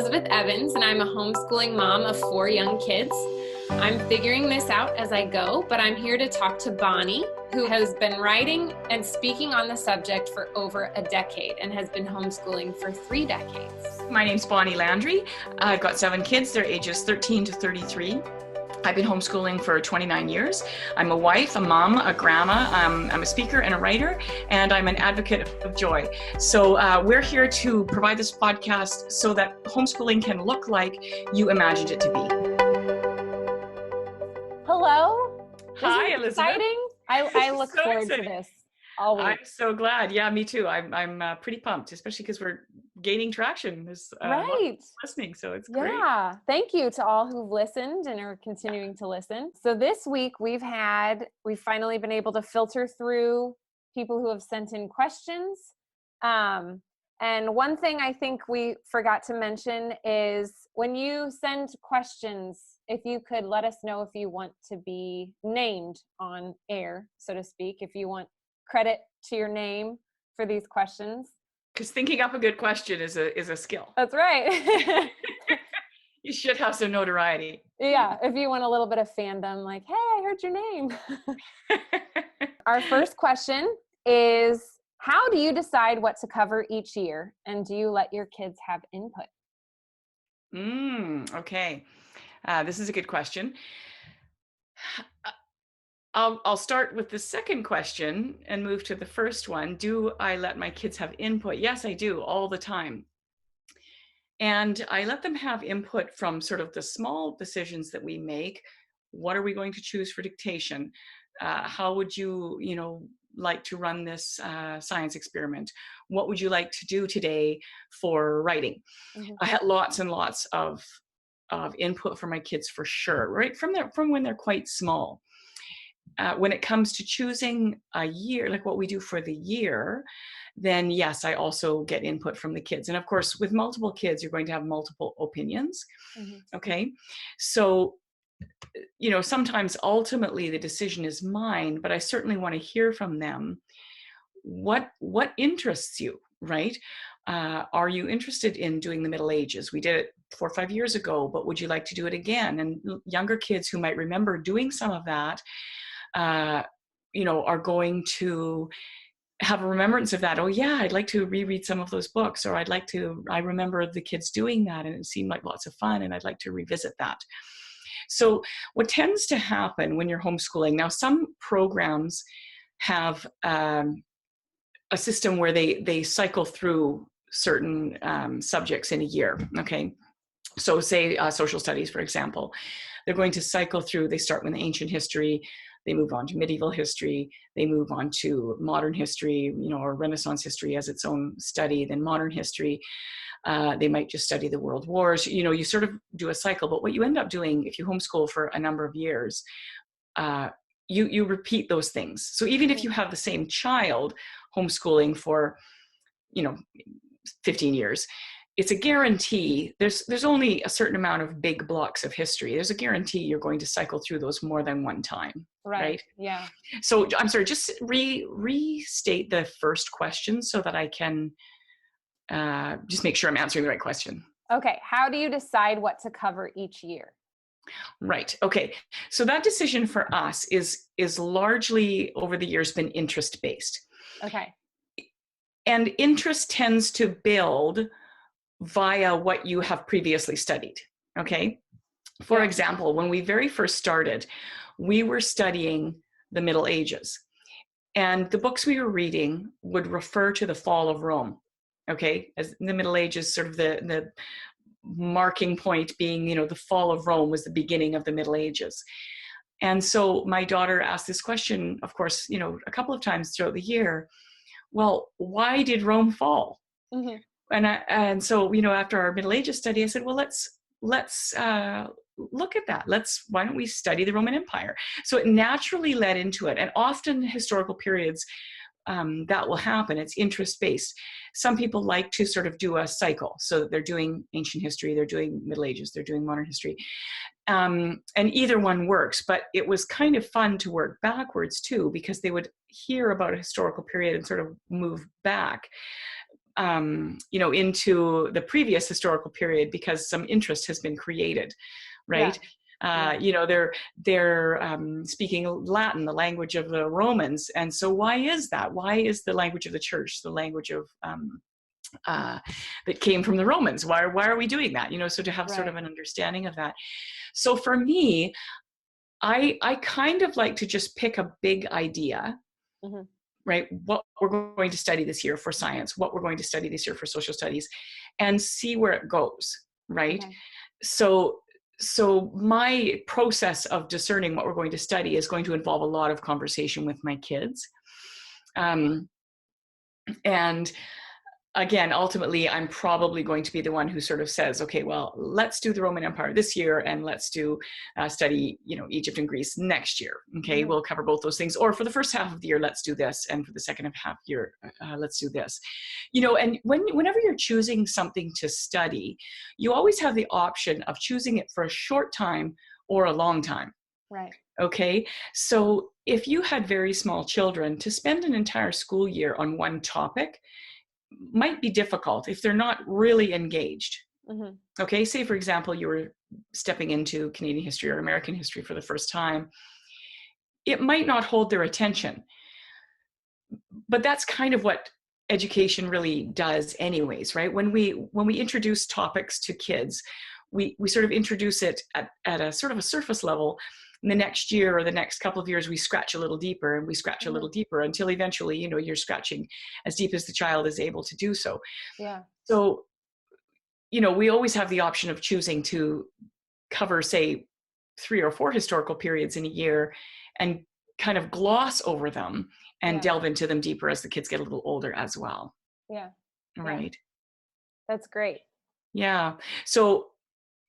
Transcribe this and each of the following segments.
Elizabeth Evans, and I'm a homeschooling mom of 4 young kids. I'm figuring this out as I go, but I'm here to talk to Bonnie, who has been writing and speaking on the subject for over a decade and has been homeschooling for 3 decades. My name's Bonnie Landry. I've got 7 kids. They're ages 13 to 33. I've been homeschooling for 29 years. I'm a wife, a mom, a grandma. I'm a speaker and a writer, and I'm an advocate of joy. So we're here to provide this podcast so that homeschooling can look like you imagined it to be. Hello. Hi, Elizabeth. Exciting. I look So forward exciting. to this all week. I'm so glad. Yeah, me too. I'm pretty pumped, especially because we're gaining traction. There's Right. listening, so it's great. Yeah. Thank you to all who've listened and are continuing to listen. So this week we've finally been able to filter through people who have sent in questions. And one thing I think we forgot to mention is when you send questions, if you could let us know if you want to be named on air, so to speak, if you want credit to your name for these questions. Because thinking up a good question is a skill. That's right. You should have some notoriety. Yeah, if you want a little bit of fandom, like, hey, I heard your name. Our first question is, how do you decide what to cover each year? And do you let your kids have input? Okay. This is a good question. I'll start with the second question and move to the first one. Do I let my kids have input? Yes, I do, all the time. And I let them have input from sort of the small decisions that we make. What are we going to choose for dictation? How would you like to run this science experiment? What would you like to do today for writing? Mm-hmm. I had lots and lots of input from my kids for sure, right from when they're quite small. When it comes to choosing a year, like what we do for the year, then yes, I also get input from the kids. And of course, with multiple kids, you're going to have multiple opinions. Mm-hmm. Okay. So, sometimes ultimately the decision is mine, but I certainly want to hear from them. What interests you, right? Are you interested in doing the Middle Ages? We did it 4 or 5 years ago, but would you like to do it again? And younger kids who might remember doing some of that, are going to have a remembrance of that. Oh yeah, I'd like to reread some of those books, or I remember the kids doing that and it seemed like lots of fun and I'd like to revisit that. So what tends to happen when you're homeschooling, now some programs have a system where they cycle through certain subjects in a year, okay? So say social studies, for example, they're going to cycle through, they start with ancient history, they move on to medieval history, they move on to modern history, or Renaissance history as its own study, then modern history. They might just study the world wars. You sort of do a cycle, but what you end up doing if you homeschool for a number of years, you repeat those things. So even if you have the same child homeschooling for, 15 years, it's a guarantee. There's only a certain amount of big blocks of history. There's a guarantee you're going to cycle through those more than one time. Right? Yeah. So I'm sorry, just restate the first question so that I can just make sure I'm answering the right question. Okay. How do you decide what to cover each year? Right. Okay. So that decision for us is largely over the years been interest based. Okay. And interest tends to build via what you have previously studied. Okay. For example, when we very first started, we were studying the Middle Ages, and the books we were reading would refer to the fall of Rome. Okay. As the Middle Ages, sort of the marking point being, the fall of Rome was the beginning of the Middle Ages. And so my daughter asked this question, of course, a couple of times throughout the year. Well, why did Rome fall? Mm-hmm. And so, after our Middle Ages study, I said, well, let's look at that. Why don't we study the Roman Empire? So it naturally led into it. And often historical periods, that will happen. It's interest-based. Some people like to sort of do a cycle. So they're doing ancient history, they're doing Middle Ages, they're doing modern history. And either one works, but it was kind of fun to work backwards too, because they would hear about a historical period and sort of move back. into the previous historical period because some interest has been created, right? They're speaking Latin, the language of the Romans. And so why is that? Why is the language of the church the language of that came from the Romans? Why are we doing that? So to have sort of an understanding of that. So for me, I kind of like to just pick a big idea, right? What we're going to study this year for science, what we're going to study this year for social studies, and see where it goes, right? Okay. So my process of discerning what we're going to study is going to involve a lot of conversation with my kids. And again, ultimately, I'm probably going to be the one who sort of says, okay, well, let's do the Roman Empire this year, and let's do study, Egypt and Greece next year. Okay, we'll cover both those things. Or for the first half of the year, let's do this, and for the second half year, let's do this. And whenever you're choosing something to study, you always have the option of choosing it for a short time or a long time. Right. Okay, so if you had very small children, to spend an entire school year on one topic might be difficult if they're not really engaged. Okay, say for example, you were stepping into Canadian history or American history for the first time. It might not hold their attention, but that's kind of what education really does anyways, right? When we introduce topics to kids, we sort of introduce it at a sort of a surface level. And the next year or the next couple of years, we scratch a little deeper and we scratch a little deeper until eventually, you're scratching as deep as the child is able to do so. Yeah. So, we always have the option of choosing to cover, say, 3 or 4 historical periods in a year and kind of gloss over them and delve into them deeper as the kids get a little older as well. Yeah. Right. That's great. Yeah. So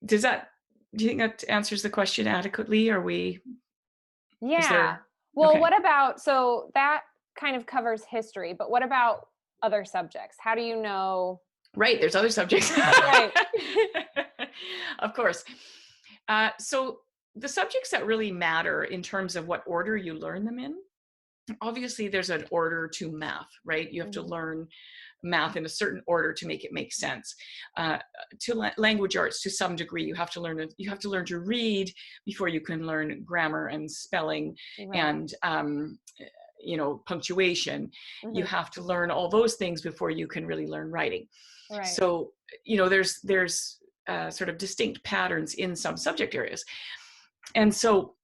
do you think that answers the question adequately? Yeah. Well, what about, so that kind of covers history, but what about other subjects? How do you know? Right. There's other subjects. Right. Of course. So the subjects that really matter in terms of what order you learn them in, obviously there's an order to math, right? You have to learn math in a certain order to make it make sense. To language arts, to some degree, you have to learn to read before you can learn grammar and spelling and punctuation. You have to learn all those things before you can really learn writing. Right. So there's sort of distinct patterns in some subject areas, and so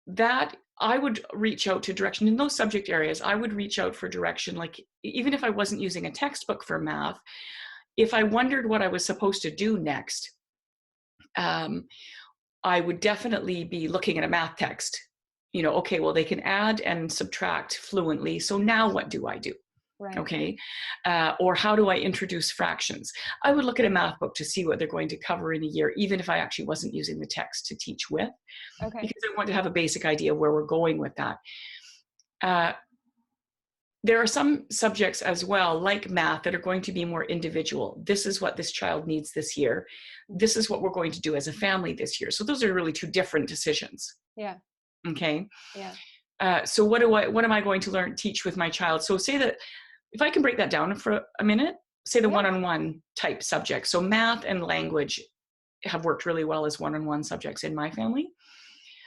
that I would reach out to direction in those subject areas. I would reach out for direction, like even if I wasn't using a textbook for math, if I wondered what I was supposed to do next, I would definitely be looking at a math text. Okay, well, they can add and subtract fluently. So now what do I do? Right. Okay. Or how do I introduce fractions? I would look at a math book to see what they're going to cover in a year, even if I actually wasn't using the text to teach with, because I want to have a basic idea of where we're going with that. There are some subjects as well, like math, that are going to be more individual. This is what this child needs this year. This is what we're going to do as a family this year. So those are really 2 different decisions. Yeah. Okay. Yeah. So what am I going to teach with my child? So say that, if I can break that down for a minute, say the one-on-one type subject. So math and language have worked really well as one-on-one subjects in my family.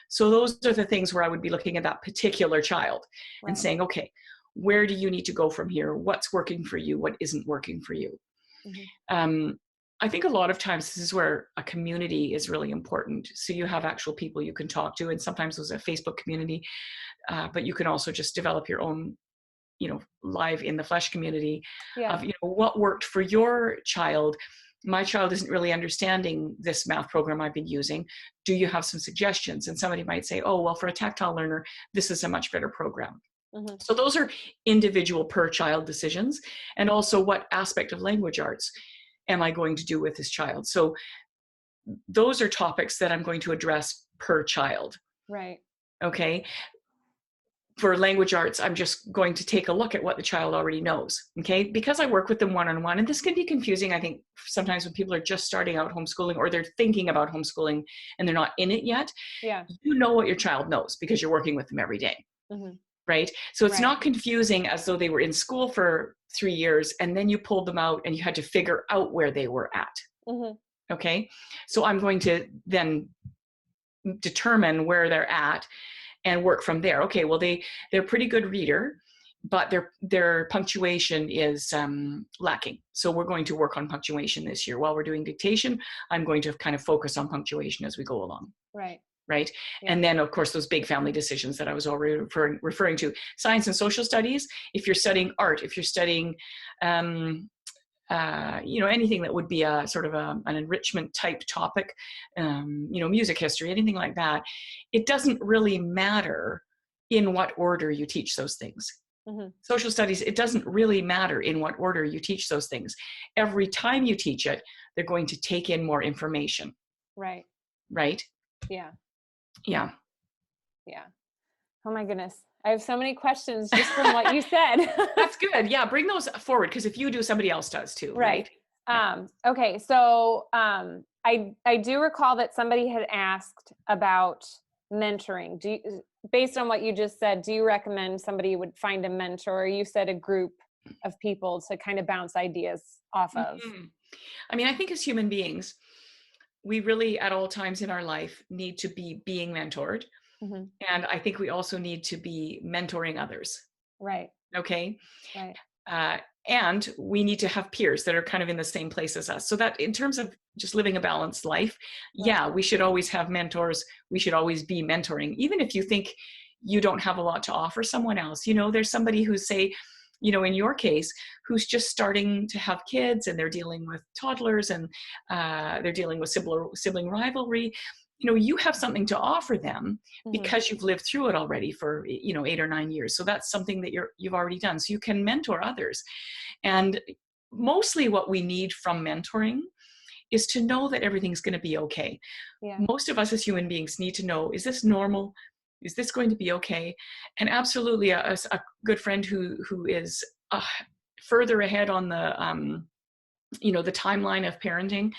So those are the things where I would be looking at that particular child and saying, okay, where do you need to go from here? What's working for you? What isn't working for you? I think a lot of times this is where a community is really important. So you have actual people you can talk to, and sometimes there's a Facebook community, but you can also just develop your own live in the flesh community of, what worked for your child. My child isn't really understanding this math program I've been using. Do you have some suggestions? And somebody might say, oh, well, for a tactile learner, this is a much better program. So those are individual per child decisions. And also, what aspect of language arts am I going to do with this child? So those are topics that I'm going to address per child. Right. Okay. For language arts, I'm just going to take a look at what the child already knows, okay? Because I work with them one-on-one, and this can be confusing, I think, sometimes when people are just starting out homeschooling, or they're thinking about homeschooling and they're not in it yet. Yeah. You know what your child knows because you're working with them every day. right? So it's Right. not confusing as though they were in school for 3 years and then you pulled them out and you had to figure out where they were at. Mm-hmm. Okay. So I'm going to then determine where they're at and work from there. Okay, well they're a pretty good reader, but their punctuation is lacking. So we're going to work on punctuation this year. While we're doing dictation, I'm going to kind of focus on punctuation as we go along. Right. Right. Yeah. And then, of course, those big family decisions that I was already referring to. Science and social studies, if you're studying art, if you're studying, anything that would be a sort of an enrichment type topic, music history, anything like that, it doesn't really matter in what order you teach those things. Mm-hmm. Social studies, it doesn't really matter in what order you teach those things. Every time you teach it, they're going to take in more information. Right. Right? Yeah. Yeah. Yeah. Oh my goodness. I have so many questions just from what you said. That's good. Yeah. Bring those forward. Because if you do, somebody else does too. Right. Okay. So I do recall that somebody had asked about mentoring. Based on what you just said, do you recommend somebody would find a mentor? You said a group of people to kind of bounce ideas off of. Mm-hmm. I mean, I think as human beings, we really at all times in our life need to be being mentored. Mm-hmm. And I think we also need to be mentoring others. Right. Okay. Right. And we need to have peers that are kind of in the same place as us. So that in terms of just living a balanced life, right. Yeah, we should always have mentors. We should always be mentoring. Even if you think you don't have a lot to offer someone else, there's somebody who say, in your case, who's just starting to have kids and they're dealing with toddlers and they're dealing with sibling rivalry. You have something to offer them because you've lived through it already for, 8 or 9 years. So that's something that you've already done. So you can mentor others. And mostly what we need from mentoring is to know that everything's going to be okay. Yeah. Most of us as human beings need to know, is this normal? Is this going to be okay? And absolutely a good friend who is further ahead on the, the timeline of parenting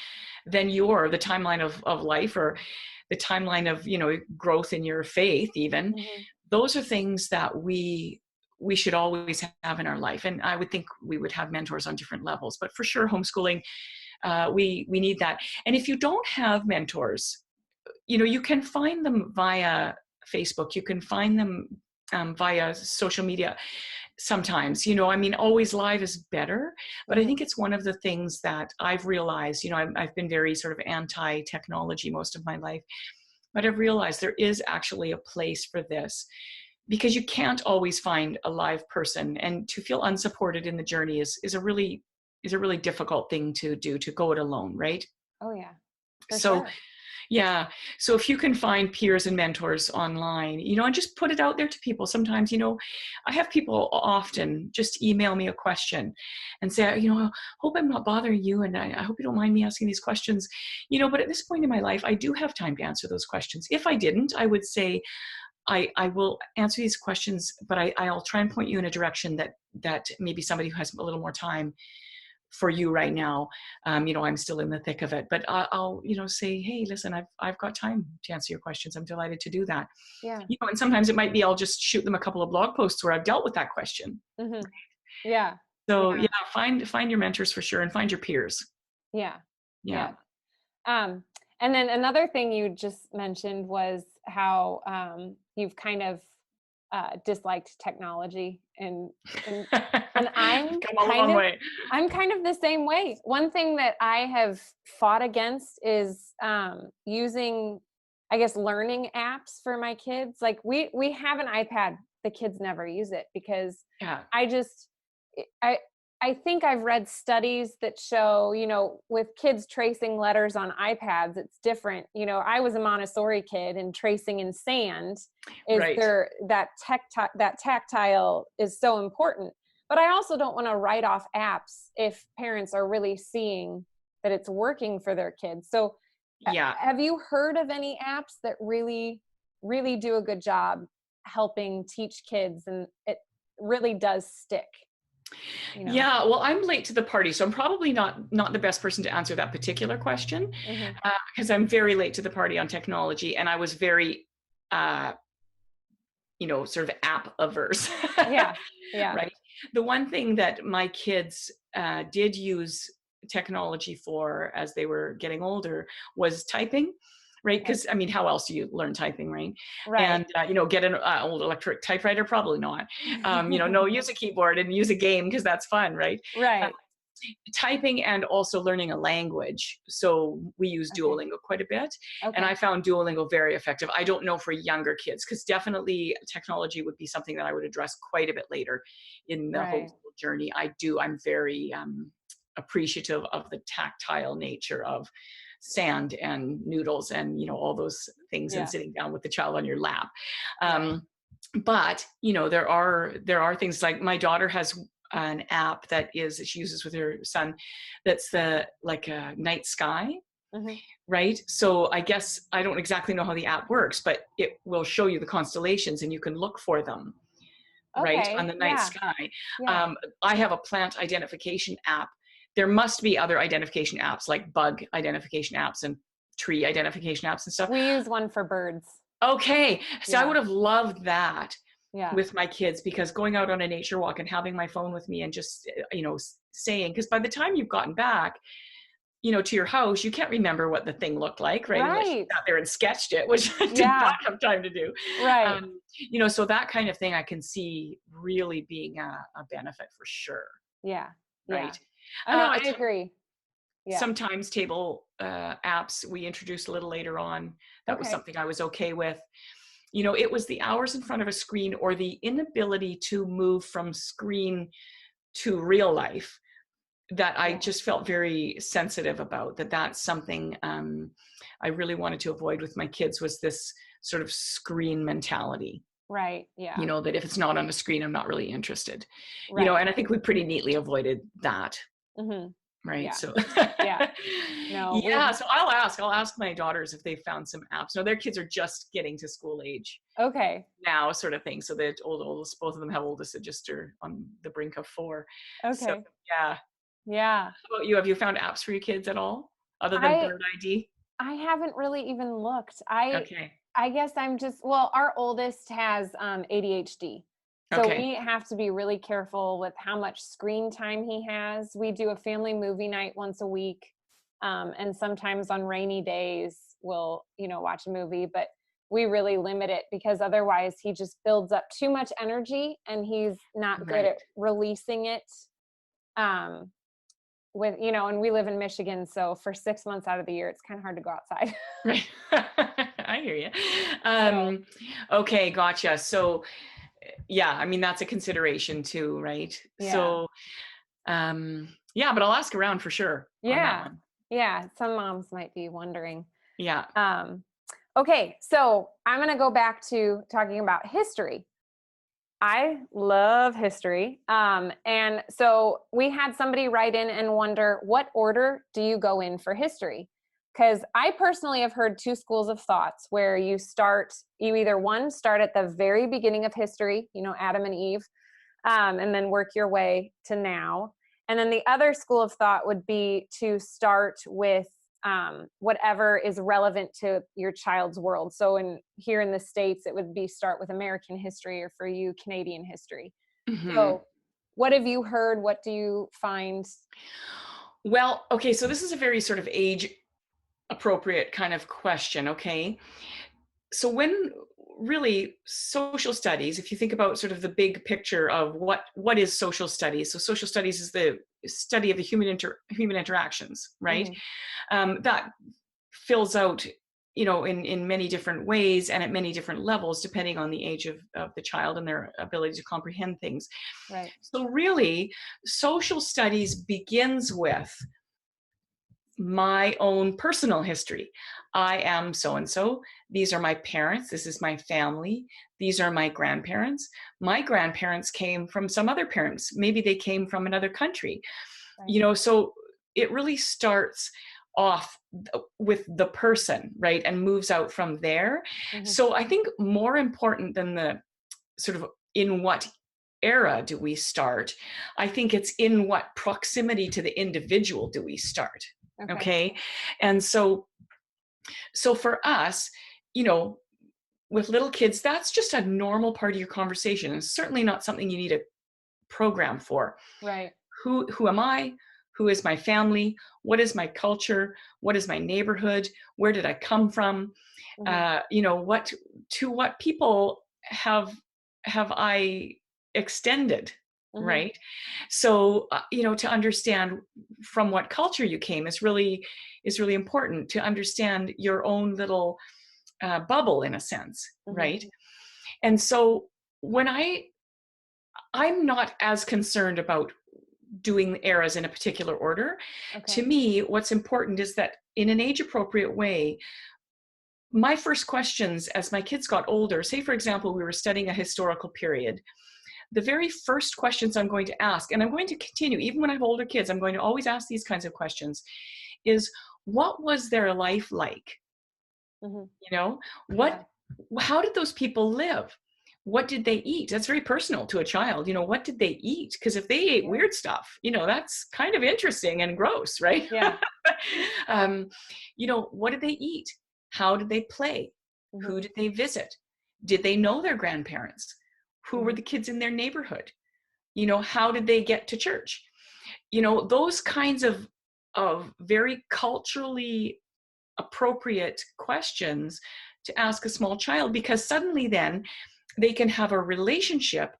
than the timeline of life or the timeline of, growth in your faith even. Mm-hmm. Those are things that we should always have in our life. And I would think we would have mentors on different levels, but for sure homeschooling, we need that. And if you don't have mentors, you can find them via Facebook, you can find them via social media. Sometimes, always live is better, but I think it's one of the things that I've realized, I've been very sort of anti-technology most of my life, but I've realized there is actually a place for this because you can't always find a live person, and to feel unsupported in the journey is a really difficult thing to do, to go it alone. Right. Oh yeah. So sure. Yeah. So if you can find peers and mentors online, and just put it out there to people. Sometimes, I have people often just email me a question and say, I hope I'm not bothering you. And I hope you don't mind me asking these questions, but at this point in my life, I do have time to answer those questions. If I didn't, I would say, I will answer these questions, but I'll try and point you in a direction that maybe somebody who has a little more time for you right now. I'm still in the thick of it, but I'll say, hey, listen, I've got time to answer your questions. I'm delighted to do that. Yeah. And sometimes it might be, I'll just shoot them a couple of blog posts where I've dealt with that question. Mm-hmm. Yeah. So yeah, find your mentors for sure and find your peers. Yeah. Yeah. And then another thing you just mentioned was how you've kind of disliked technology and I'm kind of the same way. One thing that I have fought against is using, I guess, learning apps for my kids. Like we have an iPad, the kids never use it because I think I've read studies that show, with kids tracing letters on iPads, it's different. I was a Montessori kid, and tracing in sand is right. that tactile is so important. But I also don't want to write off apps if parents are really seeing that it's working for their kids. So have you heard of any apps that really, really do a good job helping teach kids, and it really does stick? Yeah, well, I'm late to the party, so I'm probably not the best person to answer that particular question, because I'm very late to the party on technology, and I was very sort of app averse. Yeah. Yeah. Right. The one thing that my kids did use technology for as they were getting older was typing. Right. Okay. Because I mean, how else do you learn typing? Right. Right. And, get an old electric typewriter? Probably not. No, use a keyboard and use a game because that's fun. Right. Uh, Right. Typing and also learning a language. So we use Okay. Duolingo quite a bit. And Okay. I found Duolingo very effective. I don't know for younger kids, because definitely technology would be something that I would address quite a bit later in the Right. homeschool journey. I'm very appreciative of the tactile nature of sand and noodles and, all those things, and Yeah. sitting down with the child on your lap. Right. But there are things like my daughter has an app that she uses with her son, that's like a night sky, Hmm. right? So I guess I don't exactly know how the app works, but it will show you the constellations and you can look for them, right, on Okay. the night Yeah. sky. Yeah. I have a plant identification app. There must be other identification apps, like bug identification apps and tree identification apps and stuff. We use one for birds. Okay, so I Yeah. would have loved that Yeah. with my kids, because going out on a nature walk and having my phone with me and just saying, because by the time you've gotten back to your house, you can't remember what the thing looked like, right, unless you Right. sat there and sketched it, which I did Yeah. not have time to do. Right. So that kind of thing I can see really being a benefit for sure. Yeah. Yeah. Right. Oh no, I I agree. Yeah. sometimes table apps we introduced a little later on. That was Okay. something I was okay with. It was the hours in front of a screen, or the inability to move from screen to real life, that I Yeah. just felt very sensitive about. That's something I really wanted to avoid with my kids, was this sort of screen mentality. Right. Yeah. That if it's not on a screen, I'm not really interested. Right. And I think we pretty neatly avoided that. Hmm. Right. Yeah. So, Yeah. No, yeah. So I'll ask my daughters if they found some apps. No, their kids are just getting to school age okay. now, sort of thing. So the oldest, both of them have oldest that just are on the brink of 4. So Okay. yeah. Yeah. How about you? Have you found apps for your kids at all, other than I Bird ID? I haven't really even looked. I Okay. I guess I'm just well, our oldest has ADHD. So Okay. we have to be really careful with how much screen time he has. We do a family movie night once a week. And sometimes on rainy days we'll, watch a movie, but we really limit it because otherwise he just builds up too much energy and he's not good at Right. releasing it. Um, and we live in Michigan, so for 6 months out of the year, it's kind of hard to go outside. Right. I hear you. So Okay, gotcha. So, yeah, I mean, that's a consideration too, right? yeah, So, yeah, but I'll ask around for sure on that yeah, one. yeah. Some moms might be wondering. Yeah. Um, okay, so I'm going to go back to talking about history. I love history. And so we had somebody write in and wonder, what order do you go in for history? Because I personally have heard two schools of thoughts where you either start at the very beginning of history, Adam and Eve, and then work your way to now. And then the other school of thought would be to start with whatever is relevant to your child's world. So here in the States, it would be start with American history, or for you, Canadian history. Hmm. So what have you heard? What do you find? Well, okay, so this is a very sort of age appropriate kind of question, okay? So when really social studies, if you think about sort of the big picture of what is social studies, so social studies is the study of the human interactions, right? Mhm. That fills out in many different ways and at many different levels, depending on the age of the child and their ability to comprehend things. Right. So really, social studies begins with my own personal history. I am so and so. These are my parents. This is my family. These are my grandparents. My grandparents came from some other parents. Maybe they came from another country. Right. So it really starts off with the person, right? And moves out from there. Mhm. So I think more important than the sort of in what era do we start, I think it's in what proximity to the individual do we start. Okay. Okay. And so for us, you know, with little kids, that's just a normal part of your conversation, and certainly not something you need a program for. Right. Who am I? Who is my family? What is my culture? What is my neighborhood? Where did I come from? Hmm. What to what people have I extended, Hmm. right? So to understand from what culture you came is really important, to understand your own little bubble, in a sense, Hmm. right? And so when I'm not as concerned about doing eras in a particular order. To Okay. me, what's important is that in an age appropriate way, my first questions as my kids got older, say for example, we were studying a historical period, the very first questions I'm going to ask, and I'm going to continue, even when I have older kids, I'm going to always ask these kinds of questions, is what was their life like? Hmm. You know, Yeah. what, how did those people live? What did they eat? That's very personal to a child. What did they eat? Because if they ate Yeah. weird stuff, that's kind of interesting and gross, right? Yeah. um, what did they eat? How did they play? Who Hmm. did they visit? Did they know their grandparents? Who were Hmm. the kids in their neighborhood? How did they get to church? Those kinds of very culturally appropriate questions to ask a small child, because suddenly then they can have a relationship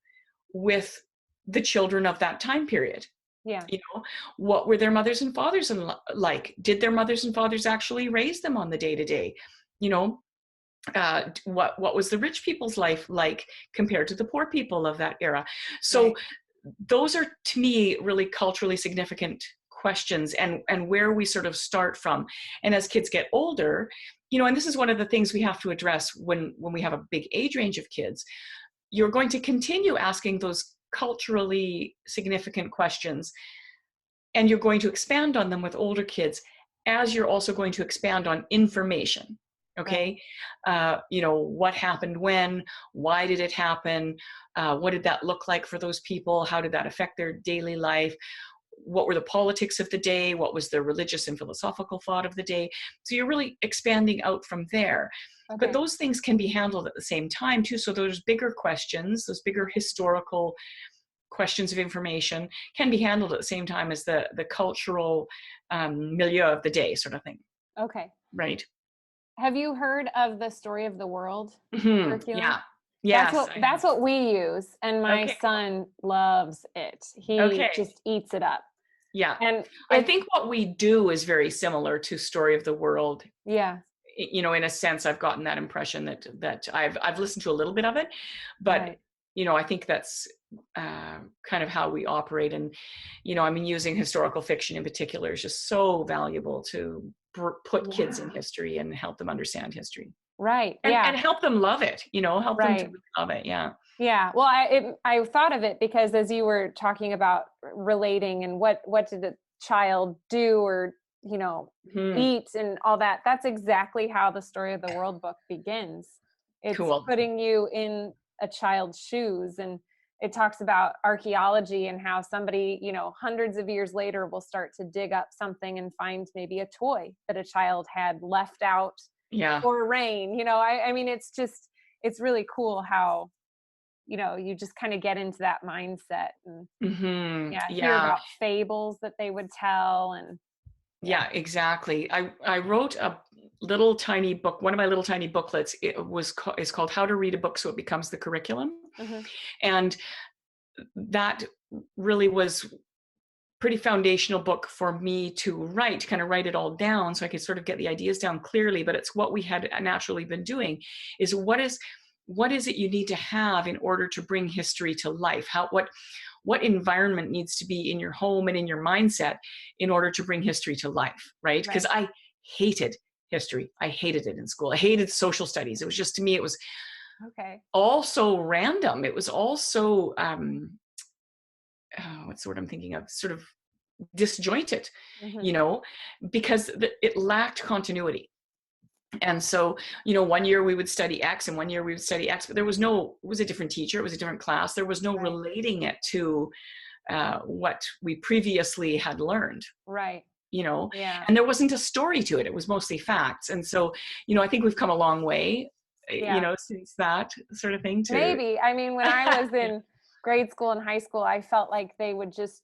with the children of that time period. Yeah. you know what were their mothers and fathers like? Did their mothers and fathers actually raise them on the day to day? you know what was the rich people's life like compared to the poor people of that era? So Right. those are, to me, really culturally significant questions, and where we sort of start from. And as kids get older, and this is one of the things we have to address when we have a big age range of kids, you're going to continue asking those culturally significant questions, and you're going to expand on them with older kids, as you're also going to expand on information. Right. Okay. What happened when? Why did it happen? What did that look like for those people? How did that affect their daily life? What were the politics of the day? What was the religious and philosophical thought of the day? So you're really expanding out from there. But Okay. those things can be handled at the same time too. So those bigger questions, those bigger historical questions of information, can be handled at the same time as the cultural milieu of the day, sort of thing. Okay. Right. Have you heard of the Story of the World curriculum? Yeah. Yes, I That's have. what we use, and my Okay, cool. son loves it. He Okay. just eats it up. Yeah. And I it's think what we do is very similar to Story of the World. yeah, In a sense, I've gotten that impression that I've listened to a little bit of it, but right. I think that's kind of how we operate. And I mean, using historical fiction in particular is just so valuable to put kids in Yeah. history and help them understand history, Right. and Yeah. help them love it. Help them to Right. really love it. Yeah. Yeah. Well, I thought of it because as you were talking about relating and what did a child do or you know Hmm. eat and all that, that's exactly how the Story of the World book begins. It's Cool. putting you in a child's shoes, and it talks about archaeology and how somebody hundreds of years later will start to dig up something and find maybe a toy that a child had left out Yeah. for rain. I mean, it's really cool how you just kind of get into that mindset and yeah, hear Yeah. about fables that they would tell and yeah. Yeah, exactly. I wrote a little tiny book. One of my little tiny booklets, is called How to Read a Book So It Becomes the Curriculum. Hmm. And that really was pretty foundational book for me to kind of write it all down so I could sort of get the ideas down clearly. But it's what we had naturally been doing, is what is it you need to have in order to bring history to life? What environment needs to be in your home and in your mindset in order to bring history to life, right? Because Right. I hated history. I hated it in school. I hated social studies. It was just, to me, it was Okay. all so random. It was all so what's the word I'm thinking of? Sort of disjointed, Hmm. you know, because it lacked continuity. And so, 1 year we would study X and 1 year we would study X, but it was a different teacher, it was a different class. There was no Right. relating it to what we previously had learned, Right. you know, Yeah. and there wasn't a story to it. It was mostly facts. And so, I think we've come a long way since that sort of thing Maybe. I mean, when I was in grade school and high school, I felt like they would just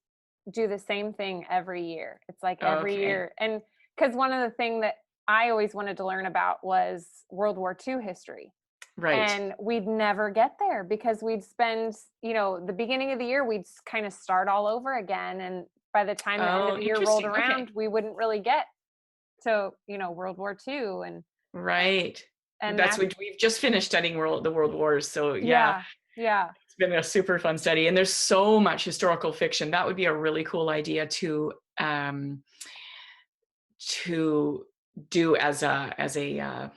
do the same thing every year. It's like every Okay. year. And because one of the things that I always wanted to learn about was World War II history. Right. And we'd never get there because we'd spend, the beginning of the year, we'd kind of start all over again. And by the time the end of the year rolled around, we wouldn't really get to, World War II. Right. And we've just finished studying the World Wars. So yeah. It's been a super fun study. And there's so much historical fiction. That would be a really cool idea to do as a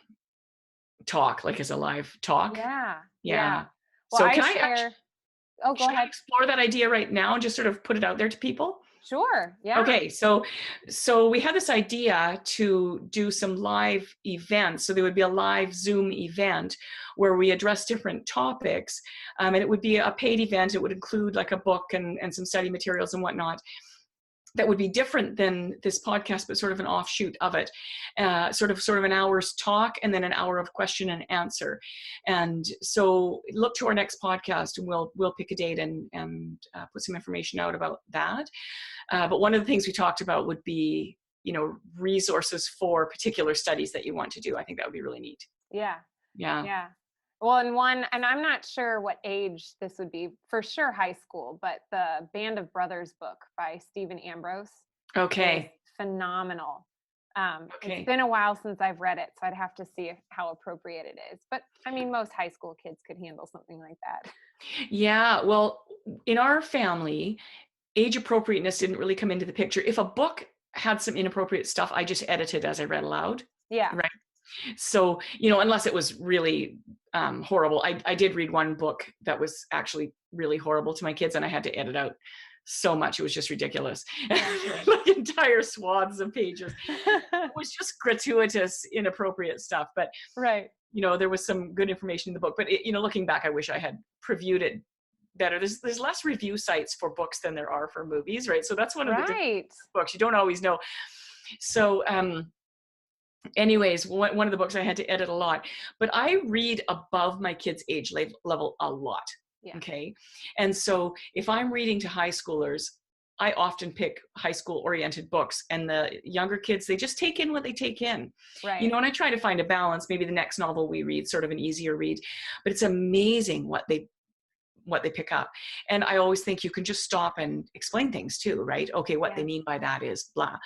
talk, like as a live talk. Yeah. Well, So go should ahead. I explore that idea right now and just sort of put it out there to people? Sure. Yeah. Okay. So we had this idea to do some live events. So there would be a live Zoom event where we address different topics. And it would be a paid event. It would include like a book and some study materials and whatnot. That would be different than this podcast, but sort of an offshoot of it. Sort of an hour's talk and then an hour of question and answer. And so look to our next podcast and we'll pick a date and put some information out about that. But one of the things we talked about would be, resources for particular studies that you want to do. I think that would be really neat. Yeah. Yeah. Well, and I'm not sure what age this would be, for sure high school, but the Band of Brothers book by Stephen Ambrose. Okay. Is phenomenal. It's been a while since I've read it, so I'd have to see how appropriate it is. But I mean, most high school kids could handle something like that. Yeah. Well, in our family, age appropriateness didn't really come into the picture. If a book had some inappropriate stuff, I just edited as I read aloud. Yeah. Right. So, unless it was really horrible. I did read one book that was actually really horrible to my kids and I had to edit out so much. It was just ridiculous. Like entire swaths of pages. It was just gratuitous, inappropriate stuff. But, right. There was some good information in the book. But, looking back, I wish I had previewed it better. There's less review sites for books than there are for movies, right? So that's one of the different books. You don't always know. So, anyways, one of the books I had to edit a lot, but I read above my kids' age level a lot. Yeah. Okay. And so if I'm reading to high schoolers, I often pick high school oriented books, and the younger kids, they just take in what they take in. Right. And I try to find a balance. Maybe the next novel we read, sort of an easier read, but it's amazing what they pick up. And I always think you can just stop and explain things too, right? Okay, what they mean by that is blah.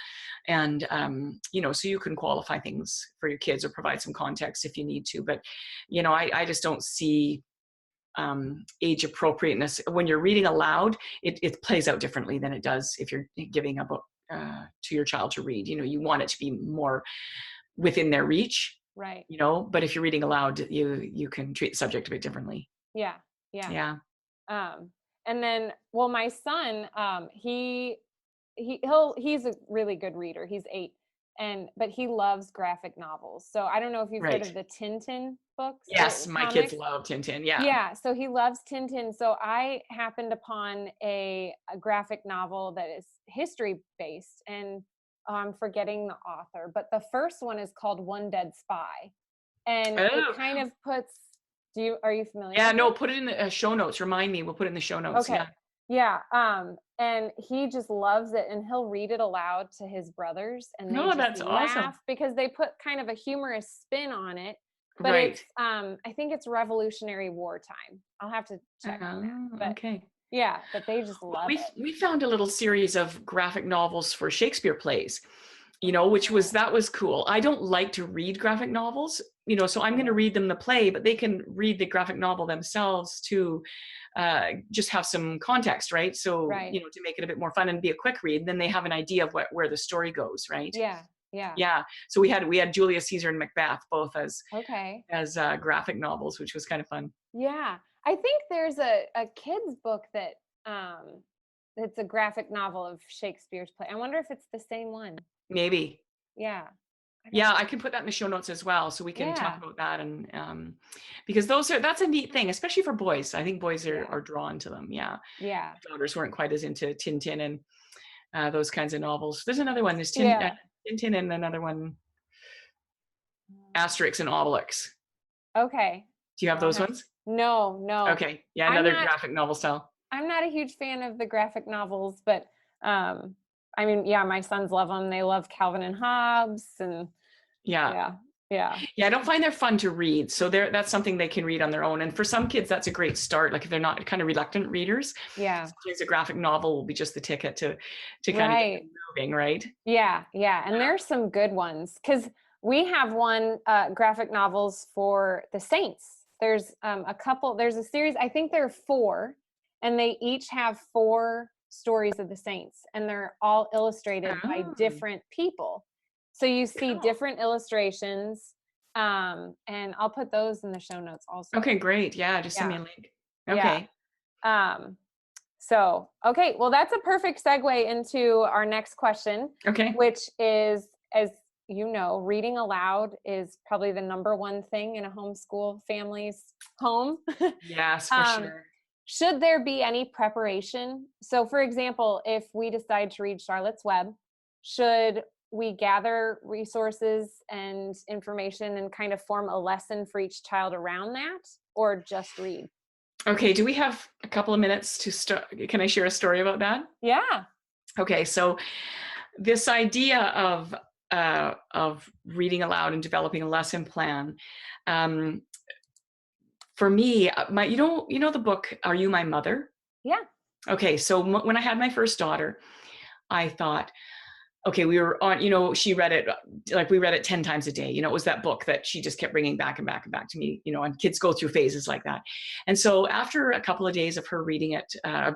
And, so you can qualify things for your kids or provide some context if you need to. But, I just don't see age appropriateness. When you're reading aloud, it plays out differently than it does if you're giving a book to your child to read. You want it to be more within their reach. Right. But if you're reading aloud, you can treat the subject a bit differently. Yeah. And then, well, my son, he's a really good reader. He's 8, but he loves graphic novels. So I don't know if you've heard of the Tintin books. Yes, my kids love Tintin. Yeah. Yeah. So he loves Tintin. So I happened upon a graphic novel that is history based, and I'm forgetting the author, but the first one is called One Dead Spy, and it kind of puts. Are you familiar? Yeah, no, put it in the show notes. Remind me. We'll put it in the show notes. Okay. Yeah. And he just loves it, and he'll read it aloud to his brothers, and they that's laugh awesome. because they put kind of a humorous spin on it. But it's I think it's Revolutionary Wartime. I'll have to check on that. But, okay. Yeah, but they just love it. We found a little series of graphic novels for Shakespeare plays, that was cool. I don't like to read graphic novels, so I'm going to read them the play, but they can read the graphic novel themselves to just have some context, right? So, to make it a bit more fun and be a quick read, then they have an idea of where the story goes, right? Yeah. So we had Julius Caesar and Macbeth both as graphic novels, which was kind of fun. Yeah. I think there's a kid's book that it's a graphic novel of Shakespeare's play. I wonder if it's the same one. Maybe. Yeah. I can put that in the show notes as well, so we can talk about that. And because that's a neat thing, especially for boys. I think boys are drawn to them. Yeah. Yeah. Daughters weren't quite as into Tintin and those kinds of novels. There's another one. There's Tintin and another one, Asterix and Obelix. Okay. Do you have I'll those ones? No, no. Okay. Yeah, I'm another not graphic novel style. I'm not a huge fan of the graphic novels, but um I mean, yeah, my sons love them. They love Calvin and Hobbes and Yeah. yeah. Yeah. Yeah, I don't find they're fun to read. So that's something they can read on their own. And for some kids, that's a great start. Like if they're not kind of reluctant readers, Yeah. sometimes a graphic novel will be just the ticket to kind of get Right. them moving, right? Yeah, yeah. And there's some good ones because we have one graphic novels for the Saints. There's a couple, there's a series, I think there are four, and they each have four stories of the Saints, and they're all illustrated by Oh, different people. So you see cool. different illustrations, and I'll put those in the show notes also. Okay, great. Yeah, just send me Yeah, a link. yeah. Okay. Um, so, okay, well, that's a perfect segue into our next question, Okay. which is, as you know, reading aloud is probably the number one thing in a homeschool family's home. Yes, for um, sure. should there be any preparation? So, for example, if we decide to read Charlotte's Web, should we gather resources and information and kind of form a lesson for each child around that, or just read? Okay, do we have a couple of minutes to start? Can I share a story about that? Yeah. Okay, so this idea of reading aloud and developing a lesson plan, um, for me, my you know the book Are You My Mother? Yeah. Okay, so when I had my first daughter, I thought, okay, we were on, she read it, like we read it 10 times a day. It was that book that she just kept bringing back and back and back to me, and kids go through phases like that. And so after a couple of days of her reading it,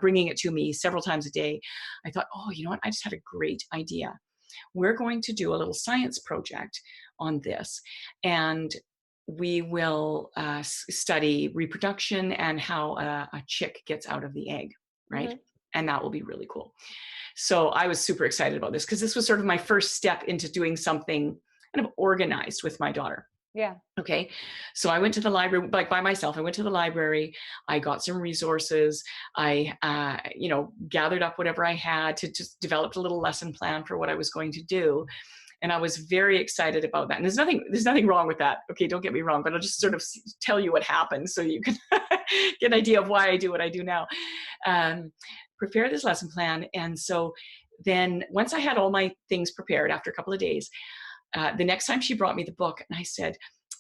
bringing it to me several times a day, I thought, oh, you know what? I just had a great idea. We're going to do a little science project on this. And we will study reproduction and how a chick gets out of the egg, right? Hmm. And that will be really cool. So I was super excited about this because this was sort of my first step into doing something kind of organized with my daughter. Yeah. Okay. So I went to the library, like by myself. I went to the library. I got some resources. I, gathered up whatever I had to just develop a little lesson plan for what I was going to do. And I was very excited about that. And there's nothing wrong with that. Okay. Don't get me wrong, but I'll just sort of tell you what happened so you can get an idea of why I do what I do now. Prepare this lesson plan. And so then once I had all my things prepared after a couple of days, the next time she brought me the book and I said,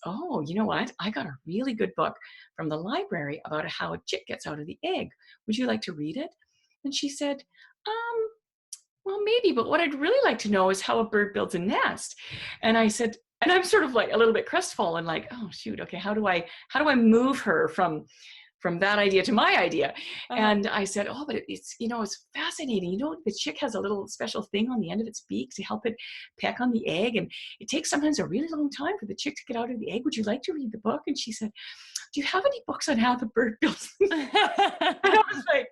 oh, you know what? I got a really good book from the library about how a chick gets out of the egg. Would you like to read it? And she said, well, maybe, but what I'd really like to know is how a bird builds a nest. And I said, and I'm sort of like a little bit crestfallen, like, oh shoot, okay, how do I move her from that idea to my idea? Uh-huh. And I said, oh, but it's fascinating. The chick has a little special thing on the end of its beak to help it peck on the egg. And it takes sometimes a really long time for the chick to get out of the egg. Would you like to read the book? And she said, do you have any books on how the bird builds? And I was like,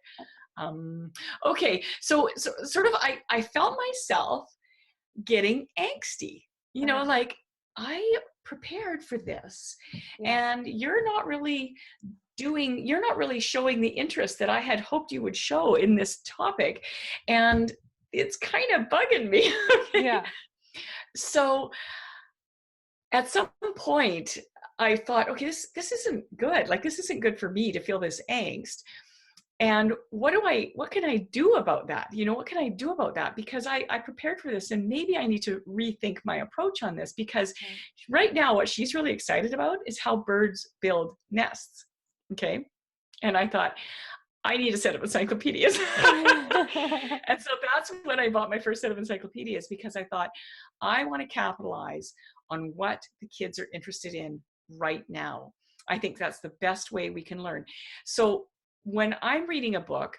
okay. So sort of, I felt myself getting angsty, Uh-huh. like I prepared for this Yeah. and you're not really showing the interest that I had hoped you would show in this topic. And it's kind of bugging me. Okay. Yeah. So at some point I thought, okay, this isn't good. Like, this isn't good for me to feel this angst. And what can I do about that? What can I do about that? Because I prepared for this and maybe I need to rethink my approach on this, because right now what she's really excited about is how birds build nests. Okay. And I thought, I need a set of encyclopedias. And so that's when I bought my first set of encyclopedias, because I thought, I want to capitalize on what the kids are interested in right now. I think that's the best way we can learn. So when I'm reading a book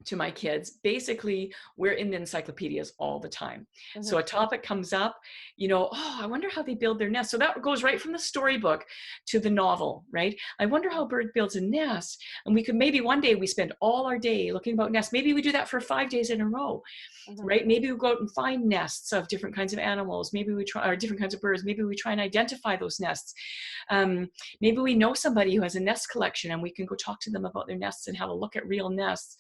to my kids, basically we're in the encyclopedias all the time. So a topic comes up, oh, I wonder how they build their nest. So that goes right from the storybook to the novel, right? I wonder how a bird builds a nest. And we could, maybe one day we spend all our day looking about nests. Maybe we do that for 5 days in a row, right? Maybe we go out and find nests of different kinds of animals. Maybe we try, or different kinds of birds. Maybe we try and identify those nests. Maybe we know somebody who has a nest collection and we can go talk to them about their nests and have a look at real nests.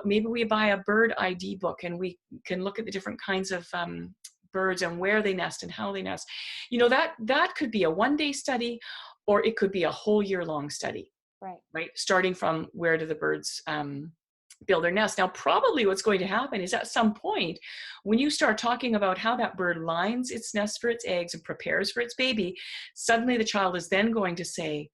Maybe we buy a bird ID book and we can look at the different kinds of birds and where they nest and how they nest. That could be a one-day study, or it could be a whole year long study, Right. right? Starting from where do the birds build their nest. Now, probably what's going to happen is at some point, when you start talking about how that bird lines its nest for its eggs and prepares for its baby, suddenly the child is then going to say,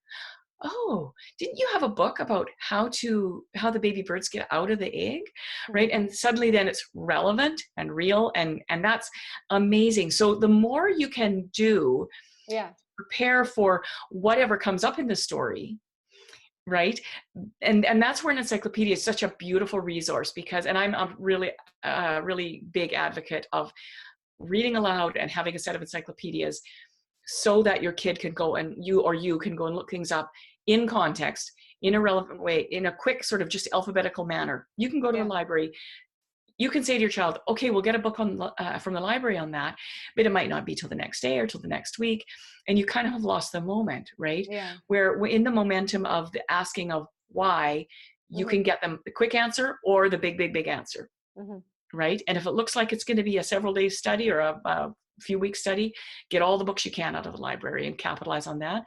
oh, didn't you have a book about how the baby birds get out of the egg, right? And suddenly then it's relevant and real, and that's amazing. So the more you can do, Yeah. prepare for whatever comes up in the story, right? And that's where an encyclopedia is such a beautiful resource, because, and I'm a really big advocate of reading aloud and having a set of encyclopedias so that your kid can go and you can go and look things up in context, in a relevant way, in a quick sort of just alphabetical manner. You can go to the library. You can say to your child, okay, we'll get a book from the library on that, but it might not be till the next day or till the next week. And you kind of have lost the moment, right? Yeah. Where in the momentum of the asking of why, you can get them the quick answer or the big answer, right? And if it looks like it's going to be a several days study or a few weeks study, get all the books you can out of the library and capitalize on that.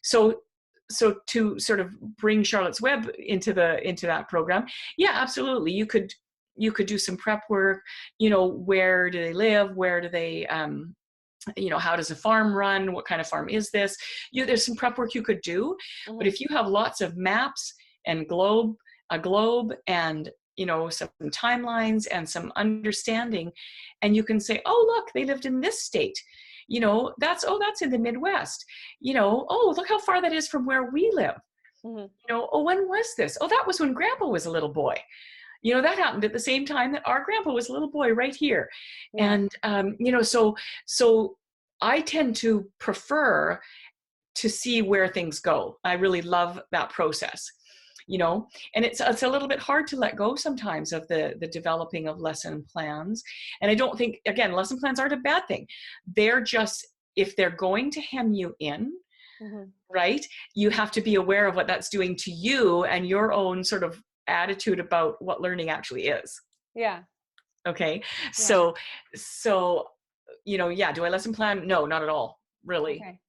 So to sort of bring Charlotte's Web into that program, yeah, absolutely. You could do some prep work, where do they live? Where do they, how does a farm run? What kind of farm is this? There's some prep work you could do, but if you have lots of maps and a globe and, some timelines and some understanding, and you can say, oh, look, they lived in this state. That's in the Midwest. Oh, look how far that is from where we live. Oh, when was this? Oh, that was when Grandpa was a little boy. That happened at the same time that our grandpa was a little boy right here. Yeah. And, so I tend to prefer to see where things go. I really love that process, and it's a little bit hard to let go sometimes of the developing of lesson plans. And I don't think, again, lesson plans aren't a bad thing. They're just, if they're going to hem you in, right, you have to be aware of what that's doing to you and your own sort of attitude about what learning actually is. Yeah. Okay. Yeah. So, yeah, do I lesson plan? No, not at all, really. Okay.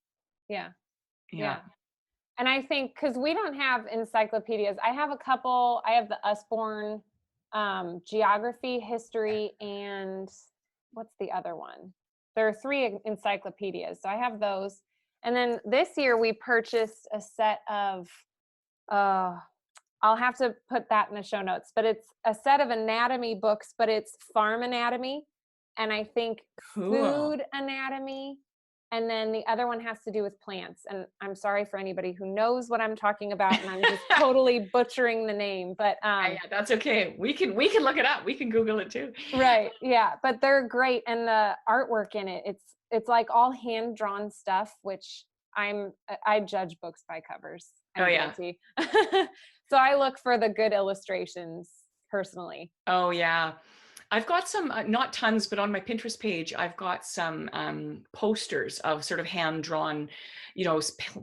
Yeah. And I think, because we don't have encyclopedias, I have the Usborne geography, history, and what's the other one? There are 3 encyclopedias. So I have those. And then this year we purchased a set of, I'll have to put that in the show notes, but it's a set of anatomy books, but it's farm anatomy, and I think food anatomy, and then the other one has to do with plants. And I'm sorry for anybody who knows what I'm talking about, and I'm just totally butchering the name, but yeah, that's okay. We can look it up. We can Google it too. Right. Yeah, but they're great, and the artwork in it, it's like all hand drawn stuff, which I judge books by covers. I'm guilty. So I look for the good illustrations personally. Oh yeah. I've got some, not tons, but on my Pinterest page, I've got some posters of sort of hand-drawn,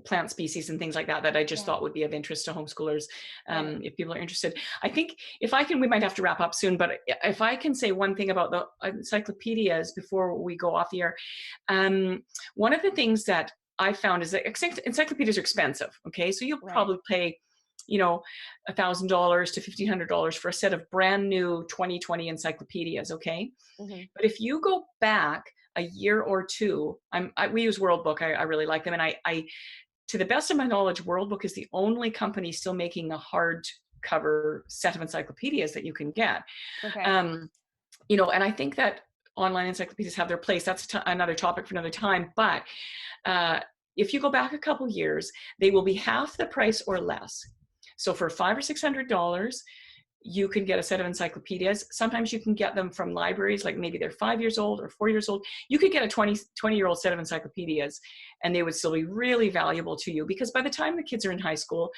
plant species and things like that I just thought would be of interest to homeschoolers, if people are interested. I think we might have to wrap up soon, but if I can say one thing about the encyclopedias before we go off the air, one of the things that I found is that encyclopedias are expensive, okay? So you'll probably pay $1,000 to $1,500 for a set of brand new 2020 encyclopedias, okay? But if you go back a year or two, we use World Book. I really like them, and I, to the best of my knowledge, World Book is the only company still making a hardcover set of encyclopedias that you can get. Okay. And I think that online encyclopedias have their place. That's another topic for another time. But if you go back a couple years, they will be half the price or less. So for $500 or $600, you can get a set of encyclopedias. Sometimes you can get them from libraries, like maybe they're 5 years old or 4 years old. You could get a 20-year-old set of encyclopedias, and they would still be really valuable to you, because by the time the kids are in high school,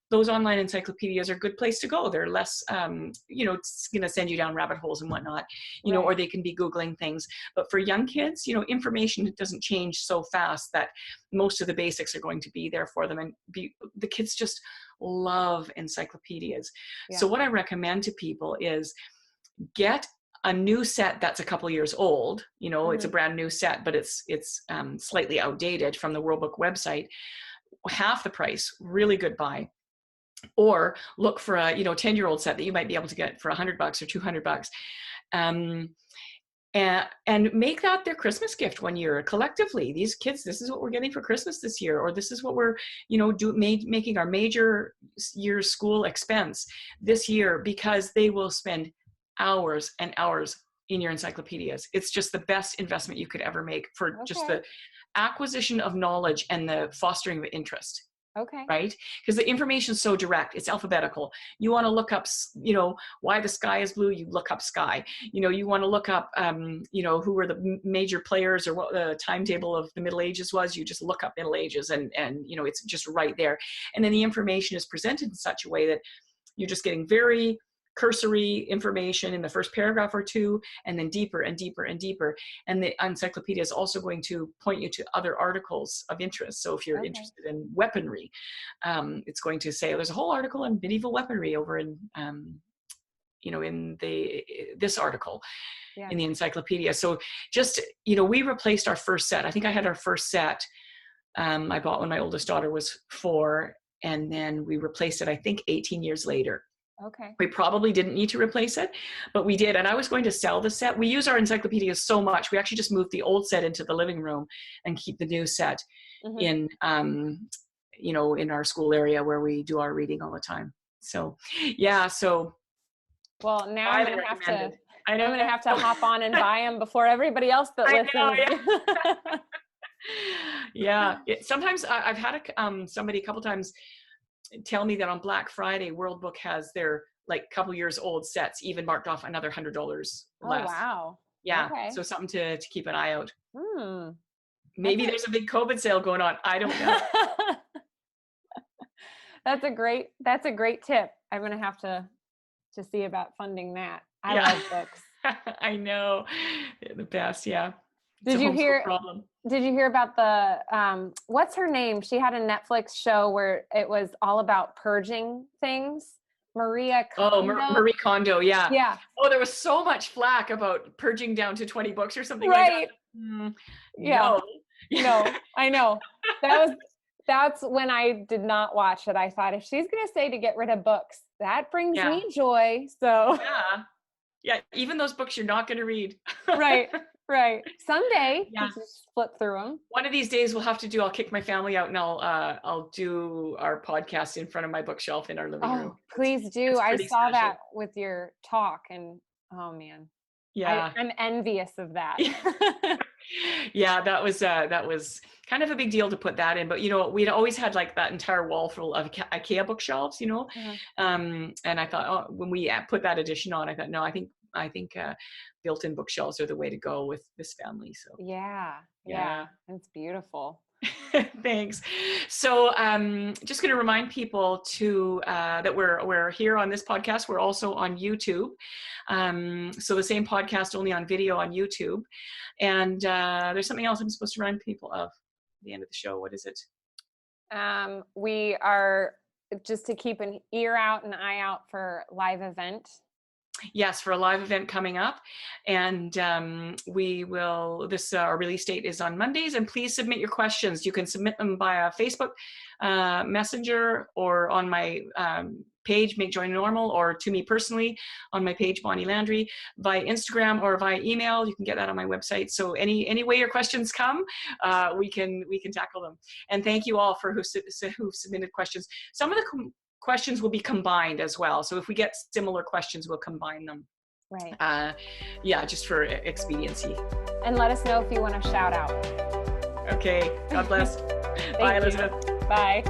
those online encyclopedias are a good place to go. They're less, it's going to send you down rabbit holes and whatnot, or they can be Googling things. But for young kids, information doesn't change so fast that most of the basics are going to be there for them. And the kids just love encyclopedias. Yeah. So what I recommend to people is get a new set that's a couple years old. It's a brand new set, but it's slightly outdated from the World Book website. half the price, really good buy. Or look for a 10-year-old set that you might be able to get for $100 or $200. And make that their Christmas gift one year collectively. These kids, this is what we're getting for Christmas this year, or this is what we're making our major year school expense this year, because they will spend hours and hours in your encyclopedias. It's just the best investment you could ever make for just the acquisition of knowledge and the fostering of interest. Okay. Right? Because the information is so direct. It's alphabetical. You want to look up, why the sky is blue, you look up sky. You want to look up, who were the major players or what the timetable of the Middle Ages was. You just look up Middle Ages and it's just right there. And then the information is presented in such a way that you're just getting very cursory information in the first paragraph or two, and then deeper and deeper and deeper. And the encyclopedia is also going to point you to other articles of interest. So if you're interested in weaponry, it's going to say there's a whole article on medieval weaponry over in this article in the encyclopedia. So just, we replaced our first set. I think I had our first set I bought when my oldest daughter was 4, and then we replaced it, I think, 18 years later. Okay. We probably didn't need to replace it, but we did. And I was going to sell the set. We use our encyclopedias so much. We actually just moved the old set into the living room and keep the new set in, in our school area where we do our reading all the time. So, yeah. So, well, now I'm going to have to hop on and buy them before everybody else that listens. Yeah. Sometimes I've had somebody a couple times tell me that on Black Friday, World Book has their couple years old sets even marked off another $100 less. Oh, wow. Yeah. Okay. So something to keep an eye out. Maybe there's a big COVID sale going on. I don't know. That's a great tip. I'm going to have to see about funding that. I love books. I know. They're the best. Yeah. Did you hear about the, what's her name? She had a Netflix show where it was all about purging things. Marie Kondo. Oh, Marie Kondo. Yeah. Yeah. Oh, there was so much flack about purging down to 20 books or something right. like that. Yeah. No, I know. That's when I did not watch it. I thought, if she's going to say to get rid of books, that brings me joy. So yeah. Even those books you're not going to read. Right. Someday, just flip through them. One of these days I'll kick my family out and I'll do our podcast in front of my bookshelf in our living room. Please do. I saw that with your talk, and oh man. Yeah. I'm envious of that. Yeah, that was kind of a big deal to put that in, but we'd always had that entire wall full of IKEA bookshelves, and I thought, when we put that addition on, I thought, no, I think built-in bookshelves are the way to go with this family. So yeah, it's beautiful. Thanks. So just going to remind people that we're here on this podcast. We're also on YouTube. So the same podcast, only on video on YouTube. And there's something else I'm supposed to remind people of at the end of the show. What is it? We are just to keep an eye out for live event. Yes, for a live event coming up. And we will, our release date is on Mondays, and please submit your questions. You can submit them via Facebook Messenger, or on my page, Make Joy Normal, or to me personally on my page, Bonnie Landry, via Instagram or via email. You can get that on my website. So any way your questions come, we can tackle them. And thank you all for who submitted questions. Some of the questions will be combined as well. So if we get similar questions, we'll combine them. Right. Just for expediency. And let us know if you want to shout out. Okay. God bless. Bye, Elizabeth. Bye.